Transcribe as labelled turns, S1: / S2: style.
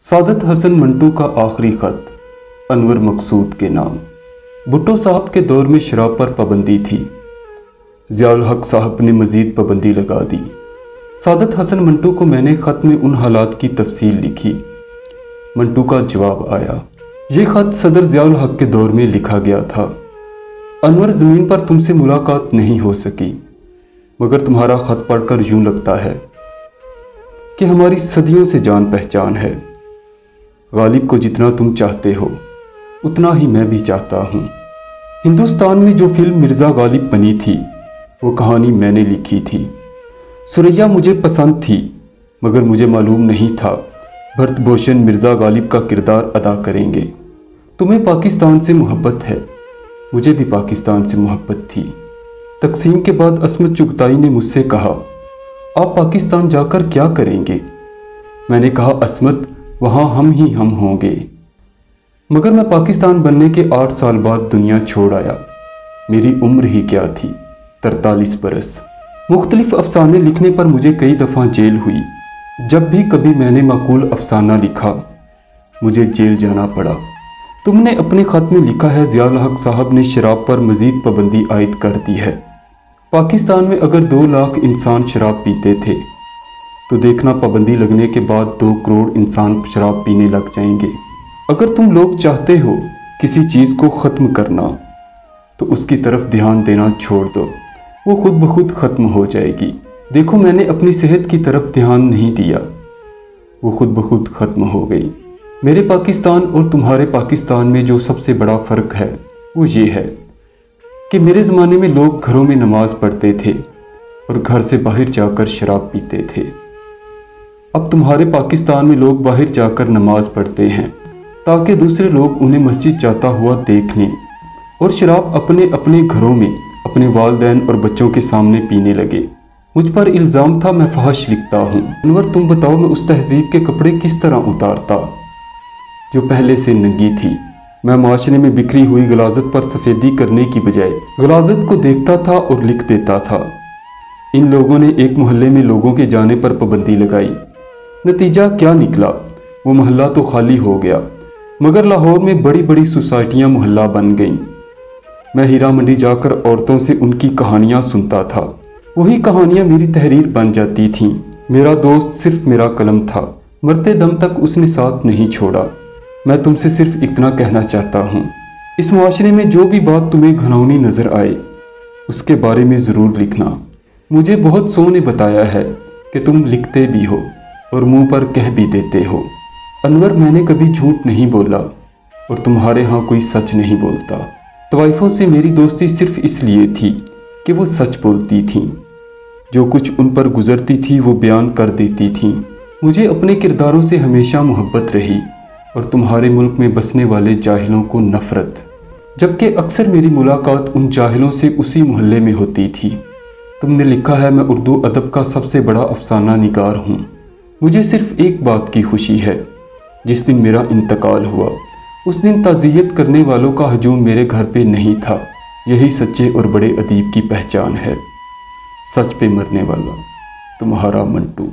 S1: सादत हसन मंटू का आखिरी खत अनवर मकसूद के नाम। भुट्टो साहब के दौर में शराब पर पाबंदी थी। ज़ियाउल हक साहब ने मज़ीद पाबंदी लगा दी। सादत हसन मंटू को मैंने ख़त में उन हालात की तफसील लिखी। मंटू का जवाब आया। ये ख़त सदर ज़ियाउल हक के दौर में लिखा गया था। अनवर, ज़मीन पर तुमसे मुलाकात नहीं हो सकी, मगर तुम्हारा ख़त पढ़कर यूँ लगता है कि हमारी सदियों से जान पहचान है। गालिब को जितना तुम चाहते हो उतना ही मैं भी चाहता हूँ। हिंदुस्तान में जो फिल्म मिर्ज़ा गालिब बनी थी वो कहानी मैंने लिखी थी। सुरैया मुझे पसंद थी, मगर मुझे मालूम नहीं था भरत भूषण मिर्ज़ा गालिब का किरदार अदा करेंगे। तुम्हें पाकिस्तान से मोहब्बत है, मुझे भी पाकिस्तान से मोहब्बत थी। तकसीम के बाद असमत चुगताई ने मुझसे कहा, आप पाकिस्तान जाकर क्या करेंगे? मैंने कहा, असमत, वहाँ हम ही हम होंगे। मगर मैं पाकिस्तान बनने के 8 साल बाद दुनिया छोड़ आया। मेरी उम्र ही क्या थी, 43 बरस। मुख्तलिफ अफसाने लिखने पर मुझे कई दफ़ा जेल हुई। जब भी कभी मैंने माकूल अफसाना लिखा, मुझे जेल जाना पड़ा। तुमने अपने ख़त में लिखा है, ज़ियाउल हक साहब ने शराब पर मज़ीद पाबंदी आयद कर दी है। पाकिस्तान में अगर 2 लाख इंसान शराब पीते थे तो देखना पाबंदी लगने के बाद 2 करोड़ इंसान शराब पीने लग जाएंगे। अगर तुम लोग चाहते हो किसी चीज़ को ख़त्म करना तो उसकी तरफ ध्यान देना छोड़ दो, वो खुद ब खुद ख़त्म हो जाएगी। देखो, मैंने अपनी सेहत की तरफ ध्यान नहीं दिया, वो खुद ब खुद ख़त्म हो गई। मेरे पाकिस्तान और तुम्हारे पाकिस्तान में जो सबसे बड़ा फ़र्क है वो ये है कि मेरे ज़माने में लोग घरों में नमाज़ पढ़ते थे और घर से बाहर जाकर शराब पीते थे। अब तुम्हारे पाकिस्तान में लोग बाहर जाकर नमाज़ पढ़ते हैं ताकि दूसरे लोग उन्हें मस्जिद जाता हुआ देख लें, और शराब अपने अपने घरों में अपने वालिदैन और बच्चों के सामने पीने लगे। मुझ पर इल्ज़ाम था मैं फहश लिखता हूँ। अनवर, तुम बताओ, मैं उस तहजीब के कपड़े किस तरह उतारता जो पहले से नंगी थी। मैं माशरे में बिखरी हुई गलाजत पर सफ़ेदी करने की बजाय गलाजत को देखता था और लिख देता था। इन लोगों ने एक मोहल्ले में लोगों के जाने पर पाबंदी लगाई। नतीजा क्या निकला? वो मोहल्ला तो खाली हो गया, मगर लाहौर में बड़ी बड़ी सोसाइटियाँ मोहल्ला बन गईं। मैं हीरा मंडी जाकर औरतों से उनकी कहानियाँ सुनता था। वही कहानियाँ मेरी तहरीर बन जाती थीं। मेरा दोस्त सिर्फ मेरा कलम था, मरते दम तक उसने साथ नहीं छोड़ा। मैं तुमसे सिर्फ इतना कहना चाहता हूँ, इस मुआशरे में जो भी बात तुम्हें घिनौनी नज़र आए उसके बारे में ज़रूर लिखना। मुझे बहुत सौ ने बताया है कि तुम लिखते भी हो और मुंह पर कह भी देते हो। अनवर, मैंने कभी झूठ नहीं बोला और तुम्हारे यहाँ कोई सच नहीं बोलता। तवाइफों से मेरी दोस्ती सिर्फ इसलिए थी कि वो सच बोलती थीं। जो कुछ उन पर गुजरती थी वो बयान कर देती थीं। मुझे अपने किरदारों से हमेशा मोहब्बत रही और तुम्हारे मुल्क में बसने वाले जाहिलों को नफ़रत, जबकि अक्सर मेरी मुलाकात उन जाहिलों से उसी मोहल्ले में होती थी। तुमने लिखा है, मैं उर्दू अदब का सबसे बड़ा अफसाना निगार हूँ। मुझे सिर्फ एक बात की खुशी है, जिस दिन मेरा इंतकाल हुआ उस दिन ताज़ियत करने वालों का हजूम मेरे घर पे नहीं था। यही सच्चे और बड़े अदीब की पहचान है। सच पे मरने वाला, तुम्हारा मंटू।